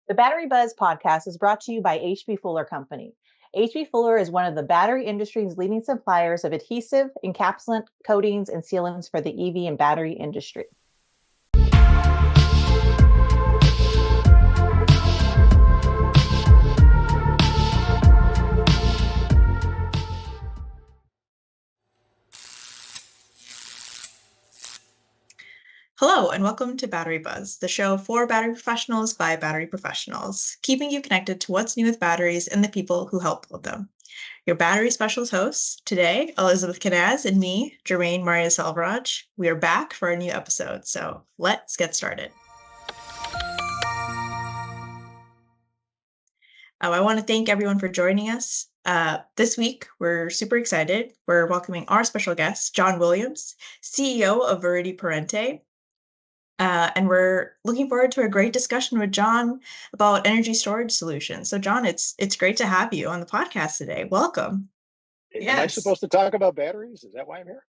The Battery Buzz podcast is brought to you by H.B. Fuller Company. H.B. Fuller is one of the battery industry's leading suppliers of adhesive, encapsulant, coatings, and sealants for the EV and battery industry. Hello, and welcome to Battery Buzz, the show for battery professionals by battery professionals, keeping you connected to what's new with batteries and the people who help build them. Your battery specials hosts today, Elizabeth Canaz and me, Jermaine Maria Selvaraj. We are back for a new episode, so let's get started. I want to thank everyone for joining us. This week, we're super excited. We're welcoming our special guest, Jon Williams, CEO of Viridi Parente. And we're looking forward to a great discussion with Jon about energy storage solutions. So Jon, it's great to have you on the podcast today. Welcome. Am I supposed to talk about batteries? Is that why I'm here?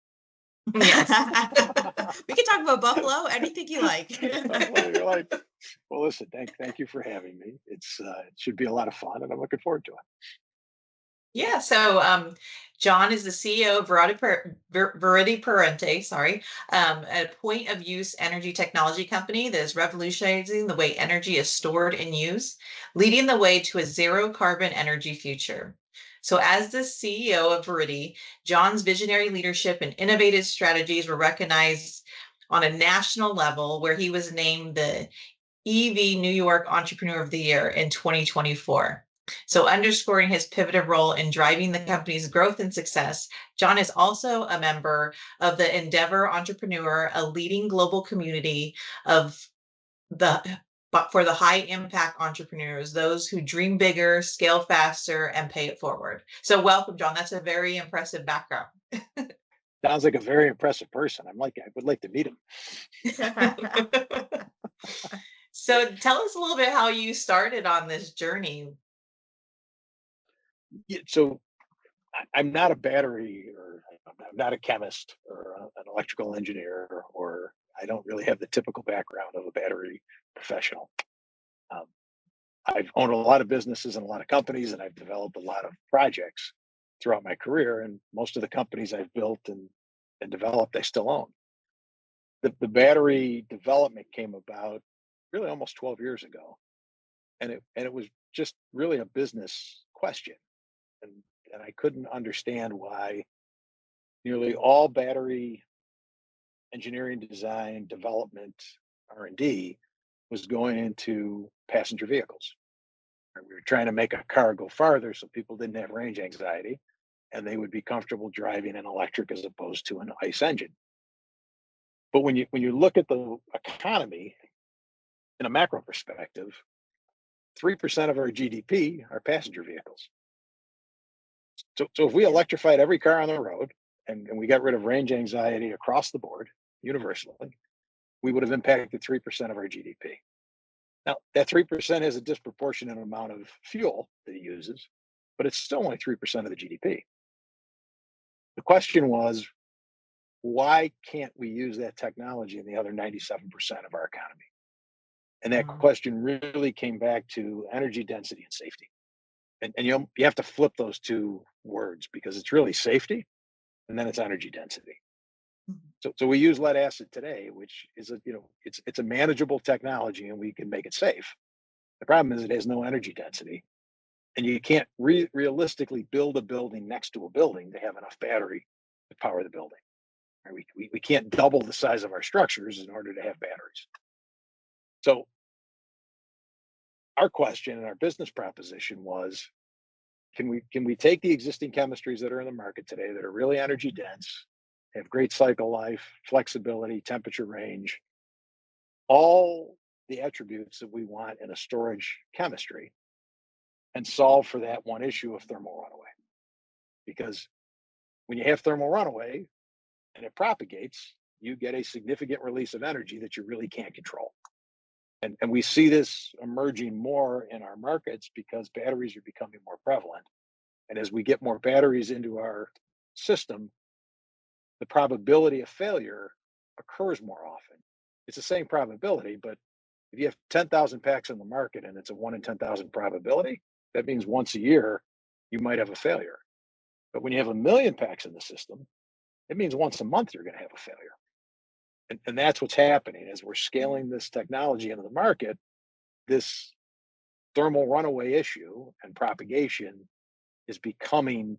Yes. We can talk about Buffalo, anything you like. Well, listen, thank you for having me. It should be a lot of fun, and I'm looking forward to it. Yeah, so Jon is the CEO of Viridi Parente, a point-of-use energy technology company that is revolutionizing the way energy is stored and used, leading the way to a zero-carbon energy future. So as the CEO of Viridi, Jon's visionary leadership and innovative strategies were recognized on a national level, where he was named the EV New York Entrepreneur of the Year in 2024. So underscoring his pivotal role in driving the company's growth and success, Jon is also a member of the Endeavor Entrepreneur, a leading global community for the high impact entrepreneurs, those who dream bigger, scale faster, and pay it forward. So welcome, Jon. That's a very impressive background. Sounds like a very impressive person. I would like to meet him. So tell us a little bit how you started on this journey. Yeah, so I'm not a battery, or I'm not a chemist or an electrical engineer, or I don't really have the typical background of a battery professional. I've owned a lot of businesses and a lot of companies, and I've developed a lot of projects throughout my career, and most of the companies I've built and developed, I still own. The battery development came about really almost 12 years ago, and it was just really a business question. And I couldn't understand why nearly all battery engineering, design, development, R&D was going into passenger vehicles. We were trying to make a car go farther so people didn't have range anxiety, and they would be comfortable driving an electric as opposed to an ICE engine. But when you look at the economy in a macro perspective, 3% of our GDP are passenger vehicles. So if we electrified every car on the road and we got rid of range anxiety across the board, universally, we would have impacted 3% of our GDP. Now, that 3% has a disproportionate amount of fuel that it uses, but it's still only 3% of the GDP. The question was, why can't we use that technology in the other 97% of our economy? And that question really came back to energy density and safety. And you have to flip those two words, because it's really safety and then it's energy density. So we use lead acid today, which is it's a manageable technology, and we can make it safe. The problem is it has no energy density, and you can't realistically build a building next to a building to have enough battery to power the building. Right? We can't double the size of our structures in order to have batteries. So our question and our business proposition was, can we take the existing chemistries that are in the market today that are really energy dense, have great cycle life, flexibility, temperature range, all the attributes that we want in a storage chemistry, and solve for that one issue of thermal runaway? Because when you have thermal runaway and it propagates, you get a significant release of energy that you really can't control. And we see this emerging more in our markets because batteries are becoming more prevalent. And as we get more batteries into our system, the probability of failure occurs more often. It's the same probability, but If you have 10,000 packs in the market and it's a 1 in 10,000 probability, that means once a year you might have a failure. But when you have 1,000,000 packs in the system, it means once a month you're going to have a failure. And that's what's happening as we're scaling this technology into the market. This thermal runaway issue and propagation is becoming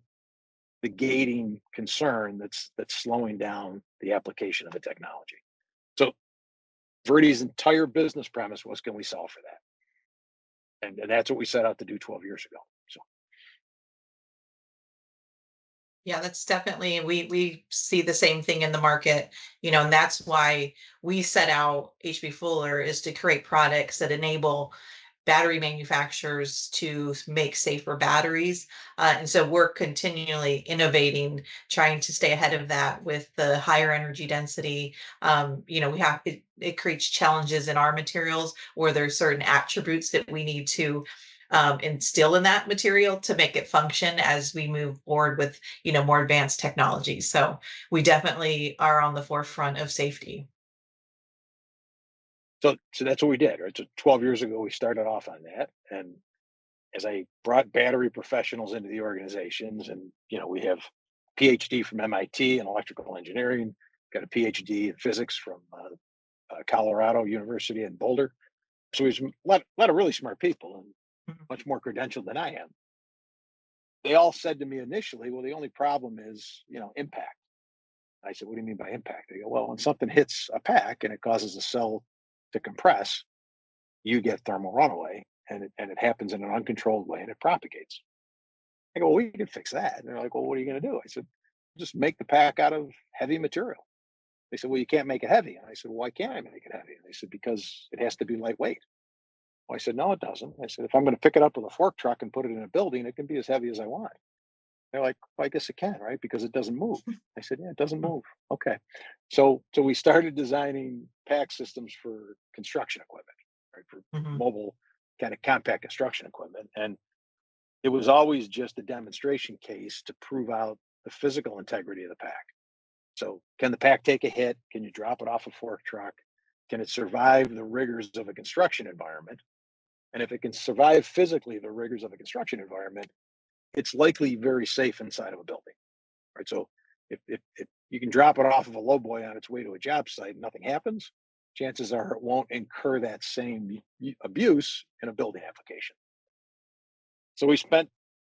the gating concern that's slowing down the application of the technology. So Viridi's entire business premise was, can we solve for that? And that's what we set out to do 12 years ago. So Yeah, that's definitely, we see the same thing in the market, and that's why we set out HB Fuller, is to create products that enable battery manufacturers to make safer batteries. And so we're continually innovating, trying to stay ahead of that with the higher energy density. We have it creates challenges in our materials where there's certain attributes that we need to instill in that material to make it function as we move forward with more advanced technology. So we definitely are on the forefront of safety. So that's what we did, right? So 12 years ago, we started off on that. And as I brought battery professionals into the organizations, and, we have PhD from MIT in electrical engineering, got a PhD in physics from Colorado University in Boulder. So there's a lot of really smart people and much more credentialed than I am. They all said to me initially, well, the only problem is, impact. I said, what do you mean by impact? They go, well, when something hits a pack and it causes a cell to compress, you get thermal runaway, and it happens in an uncontrolled way and it propagates. I go, well, we can fix that. And they're like, well, what are you going to do? I said, just make the pack out of heavy material. They said, well, you can't make it heavy. And I said, well, why can't I make it heavy? And they said, because it has to be lightweight. Well, I said, no, it doesn't. I said, if I'm going to pick it up with a fork truck and put it in a building, it can be as heavy as I want. They're like, well, I guess it can, right? Because it doesn't move. I said, yeah, it doesn't move. Okay. So we started designing pack systems for construction equipment, right? For mobile kind of compact construction equipment. And it was always just a demonstration case to prove out the physical integrity of the pack. So can the pack take a hit? Can you drop it off a fork truck? Can it survive the rigors of a construction environment? And if it can survive physically the rigors of a construction environment, it's likely very safe inside of a building, right? So if you can drop it off of a lowboy on its way to a job site and nothing happens, chances are it won't incur that same abuse in a building application. So we spent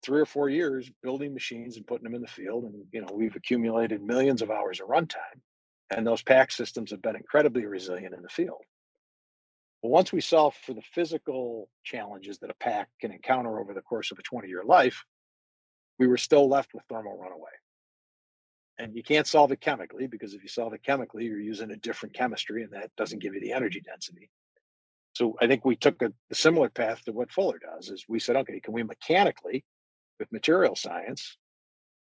3 or 4 years building machines and putting them in the field, and we've accumulated millions of hours of runtime, and those pack systems have been incredibly resilient in the field. But once we solve for the physical challenges that a pack can encounter over the course of a 20-year life, we were still left with thermal runaway. And you can't solve it chemically, because if you solve it chemically, you're using a different chemistry, and that doesn't give you the energy density. So I think we took a similar path to what Fuller does, is we said, okay, can we mechanically, with material science,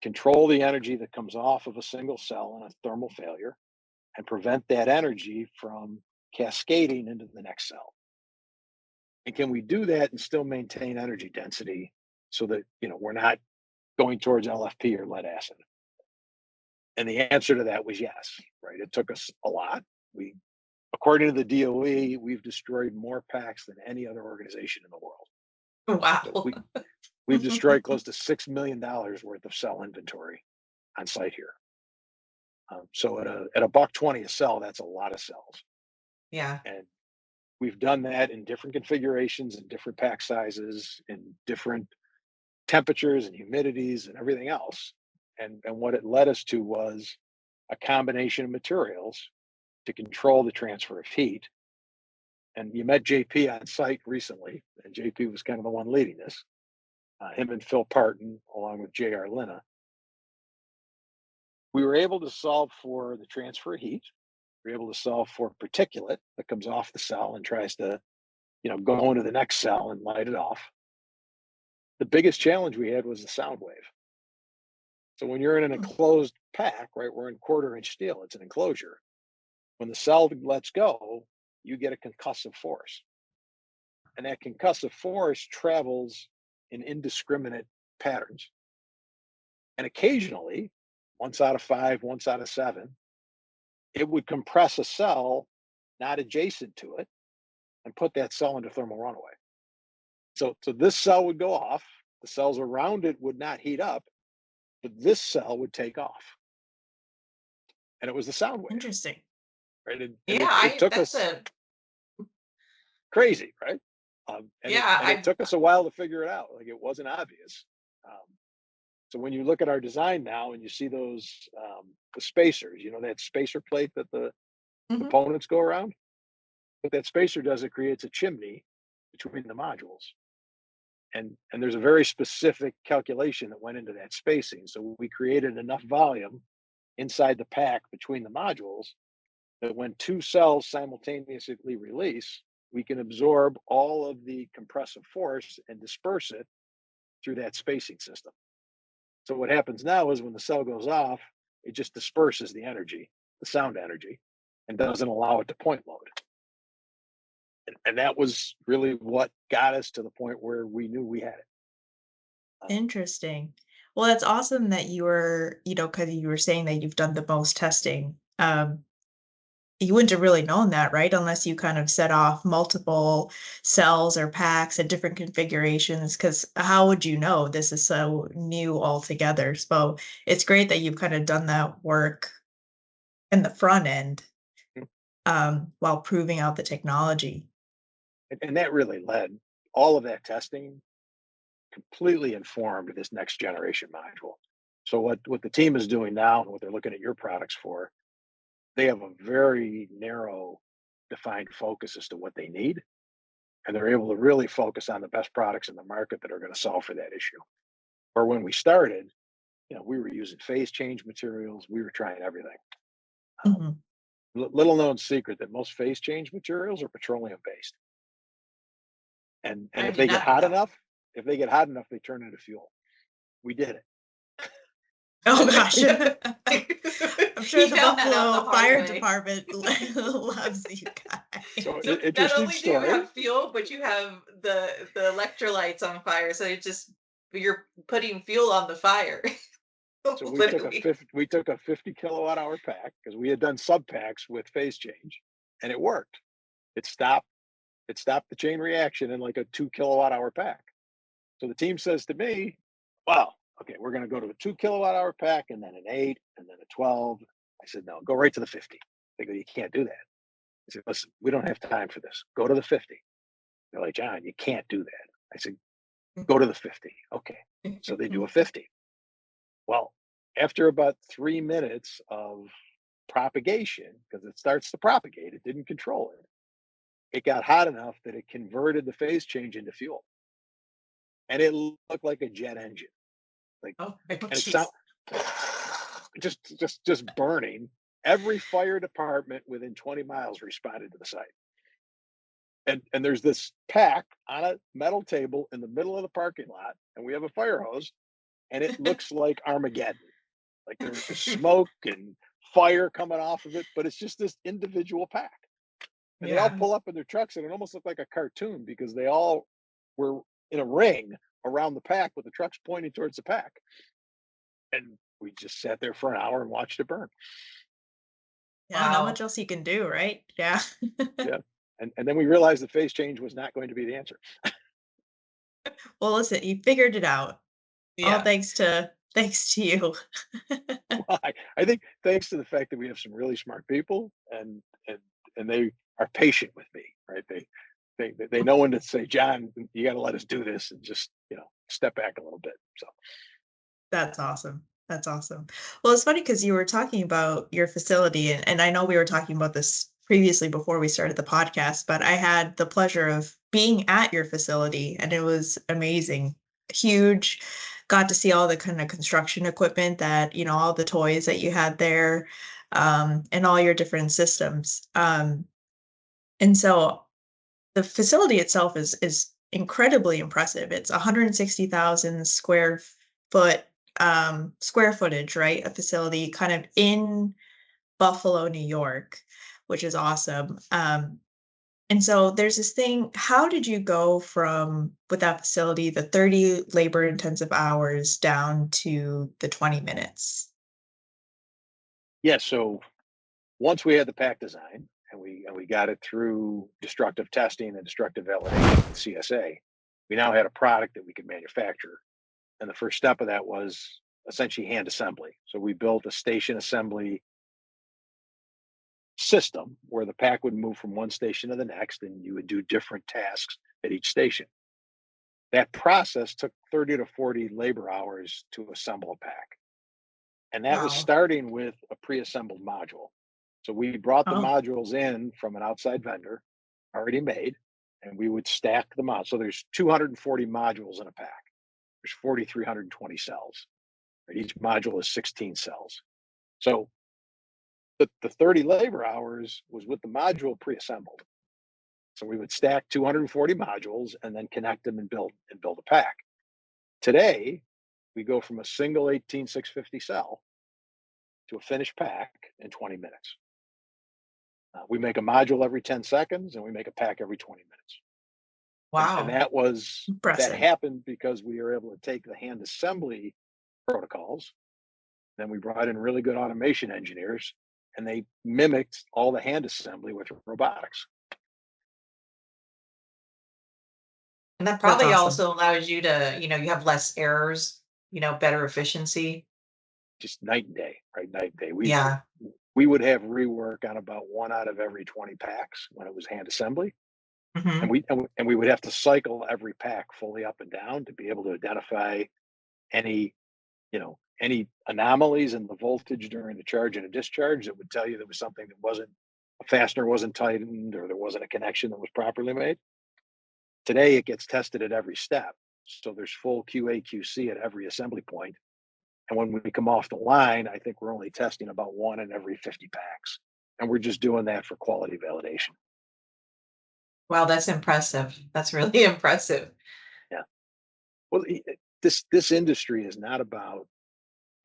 control the energy that comes off of a single cell in a thermal failure and prevent that energy from cascading into the next cell? And can we do that and still maintain energy density so that, we're not going towards LFP or lead acid? And the answer to that was yes, right? It took us a lot. According to the DOE, we've destroyed more packs than any other organization in the world. Wow. So we've destroyed close to $6 million worth of cell inventory on site here. So at a $1.20 a cell, that's a lot of cells. Yeah. And we've done that in different configurations and different pack sizes, in different temperatures and humidities and everything else. And what it led us to was a combination of materials to control the transfer of heat. And you met JP on site recently, and JP was kind of the one leading this. Him and Phil Parton, along with JR Lina. We were able to solve for the transfer of heat. We were able to solve for particulate that comes off the cell and tries to, go into the next cell and light it off. The biggest challenge we had was the sound wave. So when you're in an enclosed pack, right, we're in 1/4-inch steel, it's an enclosure. When the cell lets go, you get a concussive force. And that concussive force travels in indiscriminate patterns. And occasionally, once out of 5, once out of 7, it would compress a cell not adjacent to it, and put that cell into thermal runaway. So this cell would go off. The cells around it would not heat up, but this cell would take off. And it was the sound wave. Interesting. Right? And Yeah, it took us crazy, right? It took us a while to figure it out. Like, it wasn't obvious. So when you look at our design now and you see those the spacers, that spacer plate that the components go around, what that spacer does, it creates a chimney between the modules. And there's a very specific calculation that went into that spacing. So we created enough volume inside the pack between the modules that when two cells simultaneously release, we can absorb all of the compressive force and disperse it through that spacing system. So what happens now is when the cell goes off, it just disperses the energy, the sound energy, and doesn't allow it to point load. And that was really what got us to the point where we knew we had it. Interesting. Well, that's awesome that you were, because you were saying that you've done the most testing. You wouldn't have really known that, right? Unless you kind of set off multiple cells or packs at different configurations, because how would you know? This is so new altogether. So it's great that you've kind of done that work in the front end while proving out the technology. And that really led, all of that testing completely informed this next generation module. So what the team is doing now and what they're looking at your products for, they have a very narrow defined focus as to what they need. And they're able to really focus on the best products in the market that are going to solve for that issue. Or when we started, we were using phase change materials. We were trying everything. Little known secret that most phase change materials are petroleum based. And if they get hot enough, they turn into fuel. We did it. Oh gosh. I'm sure the Buffalo Fire Department loves you guys. So not only do you have fuel, but you have the electrolytes on fire. So you're putting fuel on the fire. So we took a 50 kilowatt hour pack, because we had done sub packs with phase change, and it worked. It stopped the chain reaction in like a 2 kilowatt hour pack. So the team says to me, well, okay, we're going to go to a 2 kilowatt hour pack, and then an 8, and then a 12. I said, no, go right to the 50. They go, you can't do that. I said, listen, we don't have time for this. Go to the 50. They're like, John, you can't do that. I said, go to the 50. Okay. So they do a 50. Well, after about 3 minutes of propagation, because it starts to propagate, it didn't control it. It got hot enough that it converted the phase change into fuel. And it looked like a jet engine. And it sound, just burning. Every fire department within 20 miles responded to the site. And there's this pack on a metal table in the middle of the parking lot, and we have a fire hose, and it looks like Armageddon. Like there's smoke and fire coming off of it, but it's just this individual pack. And they all pull up in their trucks, and it almost looked like a cartoon, because they all were in a ring around the pack with the trucks pointing towards the pack. And we just sat there for an hour and watched it burn. Yeah, not much else you can do, right? Yeah. Yeah. And then we realized the phase change was not going to be the answer. Well, listen, you figured it out. Yeah. All thanks to you. Well, I think thanks to the fact that we have some really smart people, and they are patient with me, right? They know when to say, John, you got to let us do this, and just step back a little bit. So That's awesome. That's awesome. Well, it's funny because you were talking about your facility, and I know we were talking about this previously before we started the podcast, but I had the pleasure of being at your facility, and it was amazing. Huge. Got to see all the kind of construction equipment that, all the toys that you had there, and all your different systems. And so the facility itself is incredibly impressive. It's 160,000 square footage, right? A facility kind of in Buffalo, New York, which is awesome. And so there's this thing, how did you go from, with that facility, the 30 labor intensive hours down to the 20 minutes? Yeah, so once we had the pack design and we got it through destructive testing and destructive validation with CSA. We now had a product that we could manufacture. And the first step of that was essentially hand assembly. So we built a station assembly system where the pack would move from one station to the next, and you would do different tasks at each station. That process took 30 to 40 labor hours to assemble a pack. And that was Wow. starting with a pre-assembled module. So we brought the Oh. modules in from an outside vendor, already made, and we would stack them out. So there's 240 modules in a pack. There's 4,320 cells. Each module is 16 cells. So the 30 labor hours was with the module pre-assembled. So we would stack 240 modules and then connect them and build a pack. Today, we go from a single 18650 cell to a finished pack in 20 minutes. We make a module every 10 seconds and we make a pack every 20 minutes. Wow. And that Impressive. happened because we were able to take the hand assembly protocols. Then we brought in really good automation engineers, and they mimicked all the hand assembly with robotics. And that probably awesome. also allows you to, you have less errors, better efficiency. Just night and day, right? Night and day. Yeah. We would have rework on about 1 out of every 20 packs when it was hand assembly. Mhm. And we would have to cycle every pack fully up and down to be able to identify any anomalies in the voltage during the charge and a discharge that would tell you there was something that a fastener wasn't tightened or there wasn't a connection that was properly made. Today, it gets tested at every step. So there's full QA, QC at every assembly point. And when we come off the line, I think we're only testing about 1 in every 50 packs. And we're just doing that for quality validation. Wow, that's impressive. That's really impressive. Yeah. Well, this industry is not about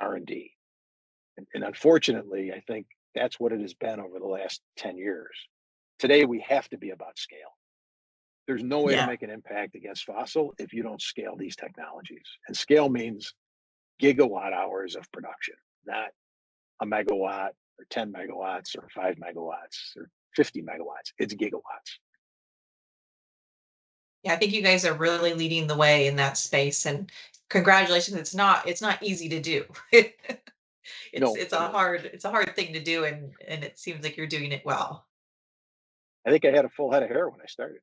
R&D. And unfortunately, I think that's what it has been over the last 10 years. Today, we have to be about scale. There's no way to make an impact against fossil if you don't scale these technologies. And scale means gigawatt hours of production, not a megawatt or 10 megawatts or 5 megawatts or 50 megawatts. It's gigawatts. Yeah, I think you guys are really leading the way in that space, and congratulations. It's not easy to do. It's a hard thing to do, and it seems like you're doing it well. I think I had a full head of hair when I started.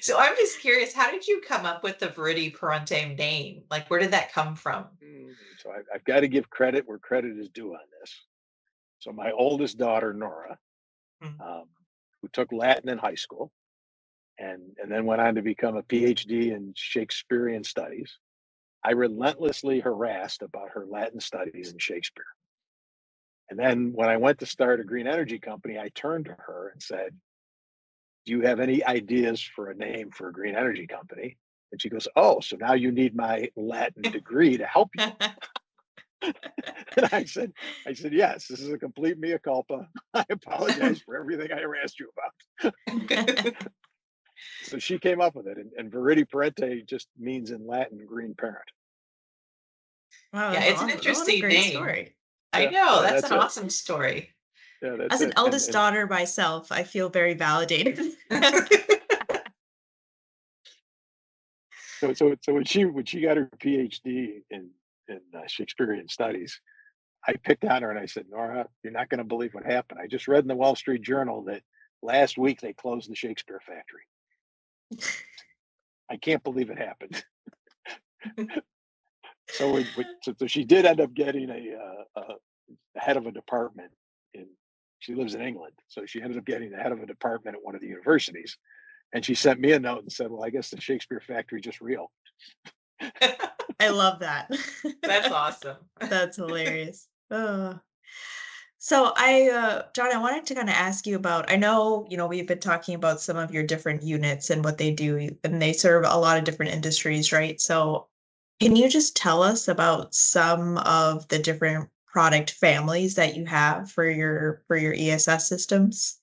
So I'm just curious, how did you come up with the Viridi Parente name? Like, where did that come from? So I've got to give credit where credit is due on this. So my oldest daughter, Nora, who took Latin in high school and then went on to become a PhD in Shakespearean studies, I relentlessly harassed about her Latin studies in Shakespeare. And then when I went to start a green energy company, I turned to her and said, "Do you have any ideas for a name for a green energy company?" And she goes, "Oh, so now you need my Latin degree to help you." And I said, "Yes, this is a complete mea culpa. I apologize for everything I harassed you about." So she came up with it, and Viridi Parente just means in Latin green parent. Wow, yeah, it's an interesting great name. Story. I know, Yeah, that's that's an it. awesome story. Yeah, that's As an it. eldest daughter myself, I feel very validated. So when she got her PhD in Shakespearean studies, I picked on her and I said, "Nora, you're not going to believe what happened. I just read in the Wall Street Journal that last week they closed the Shakespeare factory. I can't believe it happened." So she did end up getting a head of a department she lives in England. So she ended up getting the head of a department at one of the universities. And she sent me a note and said, "Well, I guess the Shakespeare factory just real." I love that. That's awesome. That's hilarious. So John, I wanted to kind of ask you about, I know, we've been talking about some of your different units and what they do, and they serve a lot of different industries, right? So can you just tell us about some of the different product families that you have for your ESS systems?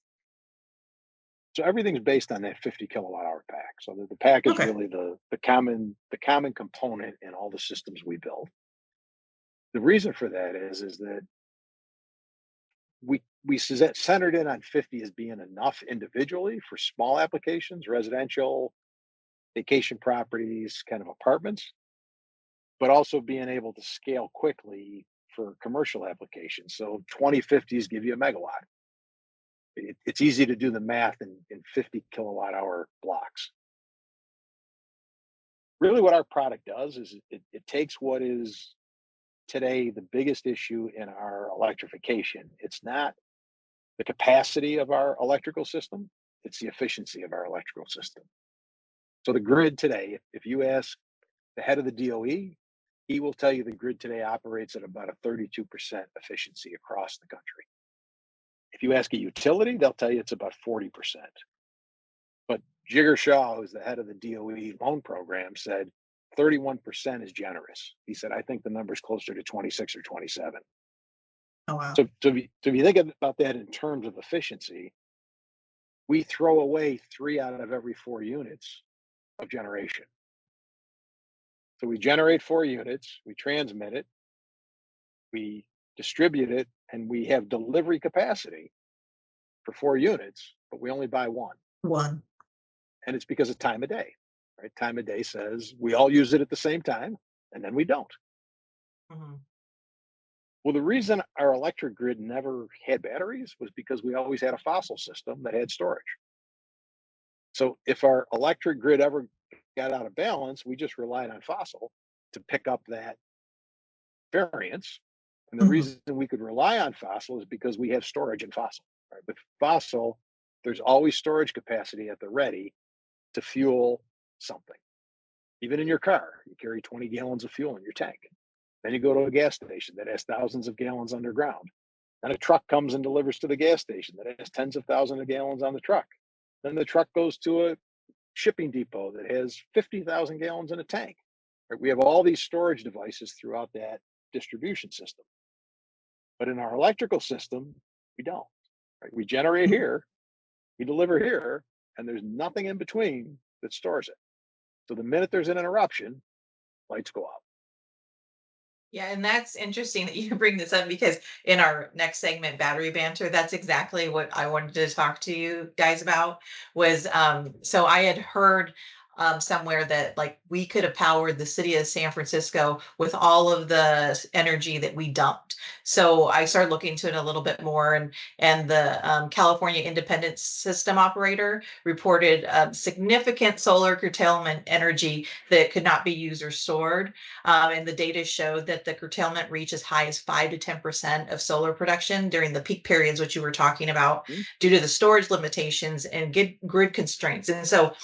So everything's based on that 50 kilowatt hour pack. So the pack is really the common component in all the systems we build. The reason for that is that we centered in on 50 as being enough individually for small applications, residential, vacation properties, kind of apartments, but also being able to scale quickly for commercial applications. So 2050s give you a megawatt. It's easy to do the math in 50 kilowatt hour blocks. Really, what our product does is it takes what is today the biggest issue in our electrification. It's not the capacity of our electrical system, it's the efficiency of our electrical system. So the grid today, if you ask the head of the DOE, he will tell you the grid today operates at about a 32% efficiency across the country. If you ask a utility, they'll tell you it's about 40%. But Jigger Shaw, who's the head of the DOE loan program, said 31% is generous. He said, I think the number's closer to 26 or 27. Oh, wow. So if you think about that in terms of efficiency, we throw away 3 out of every 4 units of generation. So we generate 4 units, we transmit it, we distribute it, and we have delivery capacity for 4 units, but we only buy 1. One. And it's because of time of day, right? Time of day says we all use it at the same time, and then we don't. Mhm. Well, the reason our electric grid never had batteries was because we always had a fossil system that had storage. So if our electric grid ever got out of balance, we just relied on fossil to pick up that variance. And the Mhm. reason we could rely on fossil is because we have storage in fossil. Right? With fossil, there's always storage capacity at the ready to fuel something. Even in your car, you carry 20 gallons of fuel in your tank. Then you go to a gas station that has thousands of gallons underground. Then a truck comes and delivers to the gas station that has tens of thousands of gallons on the truck. Then the truck goes to a shipping depot that has 50,000 gallons in a tank. Right? We have all these storage devices throughout that distribution system. But in our electrical system, we don't. Right? We generate here, we deliver here, and there's nothing in between that stores it. So the minute there's an interruption, lights go out. Yeah, and that's interesting that you bring this up because in our next segment, Battery Banter, that's exactly what I wanted to talk to you guys about was so I had heard somewhere that like we could have powered the city of San Francisco with all of the energy that we dumped. So I started looking into it a little bit more, and the California Independent System Operator reported significant solar curtailment energy that could not be used or stored. And the data showed that the curtailment reached as high as 5 to 10% of solar production during the peak periods, which you were talking about, Mhm. due to the storage limitations and grid constraints. And so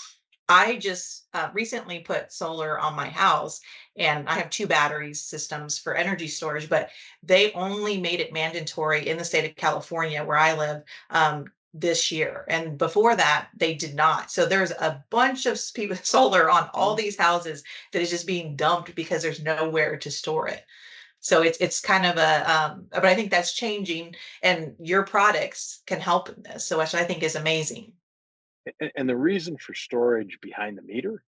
I just recently put solar on my house, and I have 2 battery systems for energy storage, but they only made it mandatory in the state of California where I live this year. And before that, they did not. So there's a bunch of solar on all Mhm. these houses that is just being dumped because there's nowhere to store it. So it's kind of a, but I think that's changing, and your products can help in this. So which I think is amazing. And the reason for storage behind the meter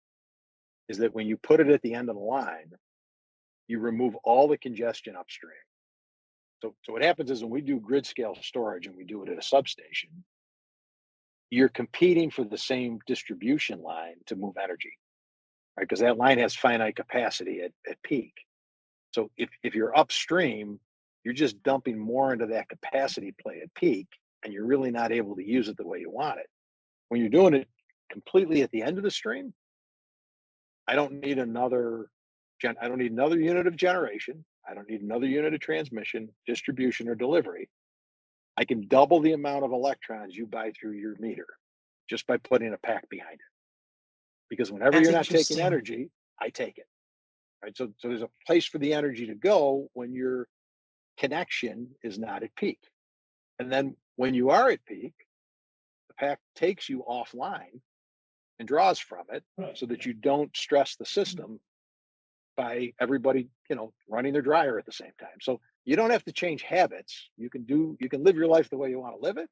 is that when you put it at the end of the line, you remove all the congestion upstream. So what happens is when we do grid scale storage and we do it at a substation, you're competing for the same distribution line to move energy, right? Because that line has finite capacity at peak. So if you're upstream, you're just dumping more into that capacity play at peak, and you're really not able to use it the way you want it. When you're doing it completely at the end of the stream, I don't need I don't need another unit of generation. I don't need another unit of transmission, distribution, or delivery. I can double the amount of electrons you buy through your meter just by putting a pack behind it. Because whenever That's you're not taking interesting. energy, I take it. Right. So there's a place for the energy to go when your connection is not at peak. And then when you are at peak, the pack takes you offline and draws from it so that you don't stress the system by everybody, running their dryer at the same time. So you don't have to change habits. You can live your life the way you want to live it.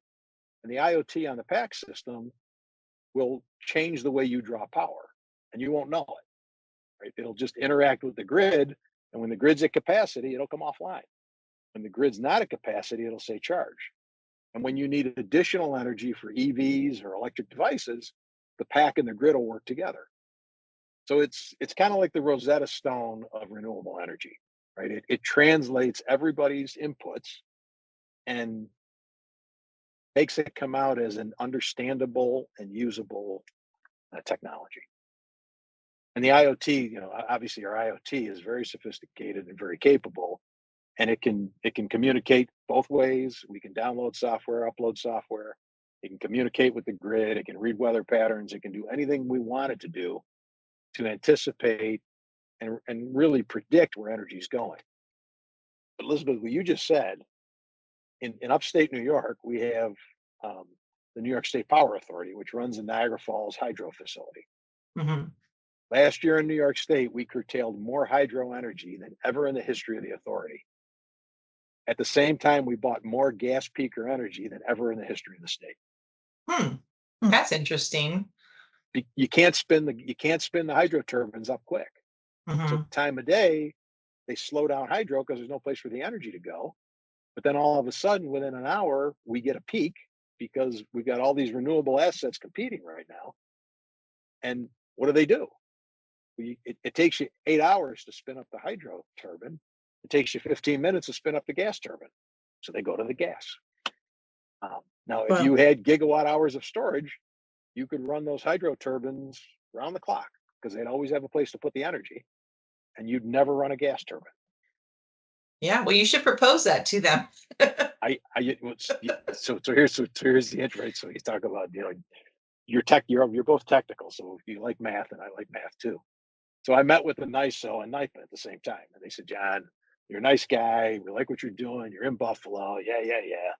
And the IoT on the pack system will change the way you draw power, and you won't know it. Right? It'll just interact with the grid. And when the grid's at capacity, it'll come offline. When the grid's not at capacity, it'll say charge. And when you need additional energy for EVs or electric devices, the pack and the grid will work together. So it's kind of like the Rosetta Stone of renewable energy, right? It translates everybody's inputs and makes it come out as an understandable and usable technology. And the IoT, obviously our IoT is very sophisticated and very capable, and it can communicate both ways. We can download software, upload software. It can communicate with the grid. It can read weather patterns. It can do anything we want it to do to anticipate and really predict where energy is going. But Elizabeth, what you just said, in upstate New York, we have the New York State Power Authority, which runs the Niagara Falls hydro facility. Mm-hmm. Last year in New York State, we curtailed more hydro energy than ever in the history of the authority. At the same time, we bought more gas peaker energy than ever in the history of the state. That's interesting. You can't spin the hydro turbines up quick. Mm-hmm. So time of day, they slow down hydro because there's no place for the energy to go. But then all of a sudden, within an hour, we get a peak because we've got all these renewable assets competing right now. And what do? It takes you 8 hours to spin up the hydro turbine. It takes you 15 minutes to spin up the gas turbine. So they go to the gas. Now, if you had gigawatt hours of storage, you could run those hydro turbines round the clock because they'd always have a place to put the energy, and you'd never run a gas turbine. Yeah, well, you should propose that to them. So here's the intro. Right? So you talk about you're both technical, so you like math, and I like math too. So I met with the NISO and NIPA at the same time, and they said, John, you're a nice guy. We like what you're doing. You're in Buffalo. Yeah.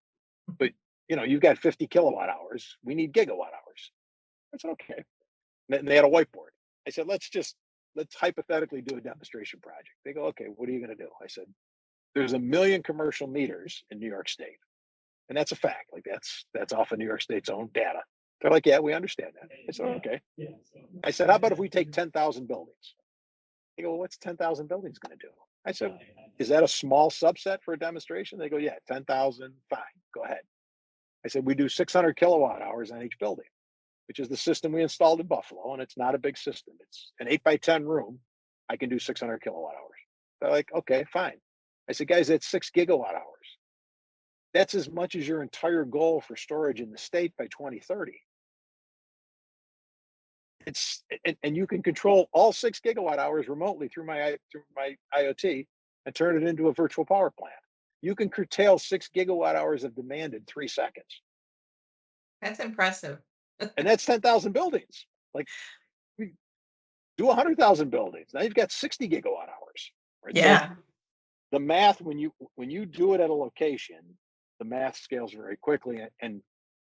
But you've got 50 kilowatt hours. We need gigawatt hours. I said, okay. And they had a whiteboard. I said, let's hypothetically do a demonstration project. They go, okay, what are you going to do? I said, there's 1 million commercial meters in New York State. And that's a fact. Like that's off of New York State's own data. They're like, yeah, we understand that. I said, okay. I said, how about if we take 10,000 buildings? They go, well, what's 10,000 buildings going to do? I said, is that a small subset for a demonstration? They go, yeah, 10,000, fine, go ahead. I said, we do 600 kilowatt hours on each building, which is the system we installed in Buffalo. And it's not a big system. It's an 8x10 room. I can do 600 kilowatt hours. They're like, okay, fine. I said, guys, that's 6 gigawatt hours. That's as much as your entire goal for storage in the state by 2030. And you can control all 6 gigawatt hours remotely through my IoT and turn it into a virtual power plant. You can curtail 6 gigawatt hours of demand in 3 seconds. That's impressive. And that's 10,000 buildings. Like, we do 100,000 buildings. Now you've got 60 gigawatt hours. Right? Yeah. So the math, when you do it at a location, the math scales very quickly, and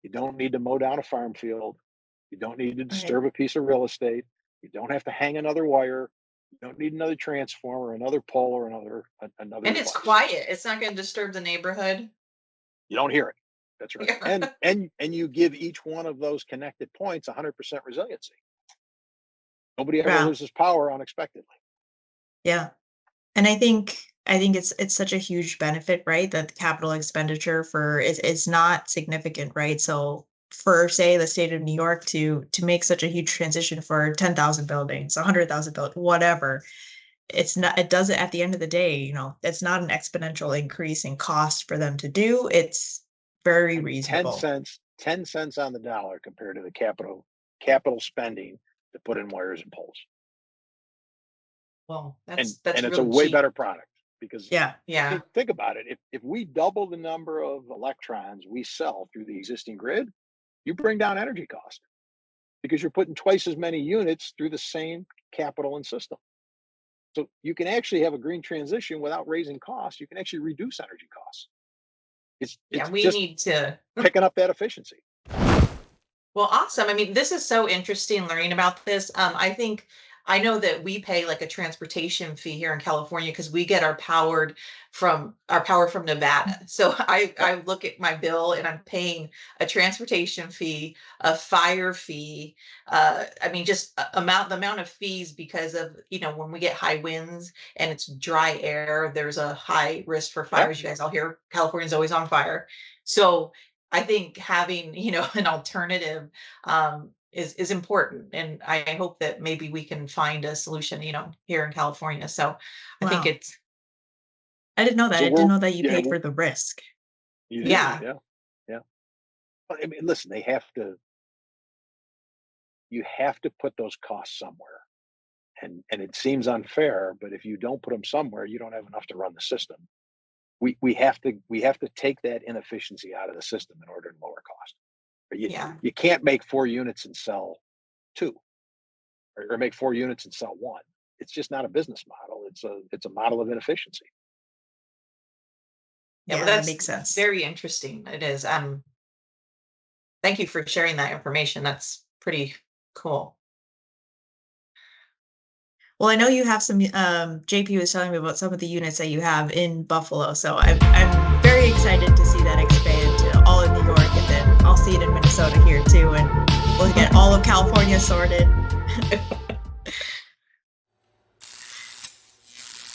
you don't need to mow down a farm field. You don't need to disturb a piece of real estate. You don't have to hang another wire. You don't need another transformer, another pole, or another. And device. It's quiet. It's not going to disturb the neighborhood. You don't hear it. That's right. Yeah. And you give each one of those connected points 100% resiliency. Nobody ever loses power unexpectedly. Yeah. And I think it's such a huge benefit, right? That the capital expenditure is not significant, right? So for, say, the state of New York to make such a huge transition for 10,000 buildings, 100,000 buildings, whatever, it doesn't, at the end of the day, it's not an exponential increase in cost for them to do. It's very reasonable. 10 cents on the dollar compared to the capital spending to put in wires and poles. Well, that's and it's really a way cheap. better product because yeah. Think about it. If we double the number of electrons we sell through the existing grid, you bring down energy cost because you're putting twice as many units through the same capital and system. So you can actually have a green transition without raising costs. You can actually reduce energy costs. We need to picking up that efficiency. Well, awesome. I mean, this is so interesting learning about this. I know that we pay like a transportation fee here in California because we get our power from Nevada. So I look at my bill and I'm paying a transportation fee, a fire fee. Just the amount of fees because of, when we get high winds and it's dry air, there's a high risk for fires. You guys all hear California's always on fire. So I think having, an alternative is important. And I hope that maybe we can find a solution, here in California. So I think Wow. it's, I didn't know that. So I didn't know that you paid we're for the risk. you do, yeah, yeah, yeah. I mean, listen, you have to put those costs somewhere. And it seems unfair, but if you don't put them somewhere, you don't have enough to run the system. We have to take that inefficiency out of the system in order to lower cost. yeah, You can't make 4 units and sell two, or make 4 units and sell one. It's just not a business model. It's a model of inefficiency. yeah. Well, Yeah, that that's makes sense. very interesting. It is. Thank you for sharing that information. That's pretty cool. Well, I know you have some, JP was telling me about some of the units that you have in Buffalo, so I'm very excited to see that expand to all of New York, and then I'll see it in Minnesota here too, and we'll get all of California sorted.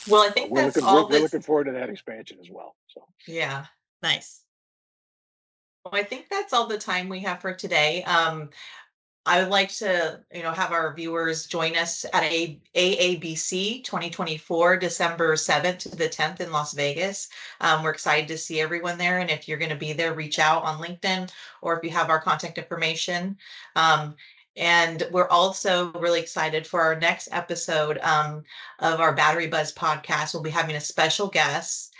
Well, I think that's all We're this. looking forward to that expansion as well. So Yeah. Nice. Well, I think that's all the time we have for today. I would like to, have our viewers join us at AABC 2024, December 7th to the 10th in Las Vegas. We're excited to see everyone there. And if you're going to be there, reach out on LinkedIn, or if you have our contact information. And we're also really excited for our next episode of our Battery Buzz podcast. We'll be having a special guest,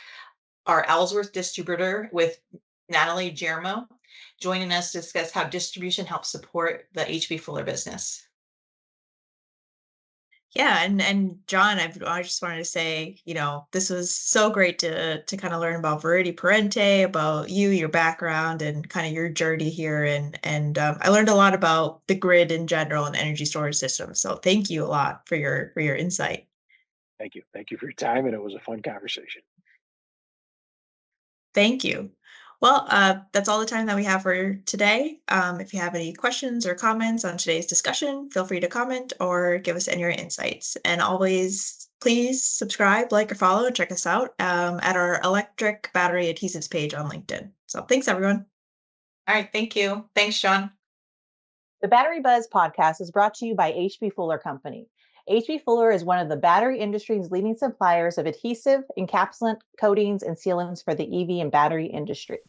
our Ellsworth distributor with Natalie Jermo, joining us to discuss how distribution helps support the H.B. Fuller business. Yeah, and John, I just wanted to say, this was so great to kind of learn about Viridi Parente, about you, your background, and kind of your journey here, and I learned a lot about the grid in general and energy storage systems. So thank you a lot for your insight. thank you for your time, and it was a fun conversation. Thank you. Well, that's all the time that we have for today. If you have any questions or comments on today's discussion, feel free to comment or give us any of your insights. And always, please subscribe, like, or follow, and check us out at our electric battery adhesives page on LinkedIn. So thanks, everyone. All right. Thank you. Thanks, John. The Battery Buzz podcast is brought to you by H.B. Fuller Company. H.B. Fuller is one of the battery industry's leading suppliers of adhesive, encapsulant, coatings, and sealants for the EV and battery industry.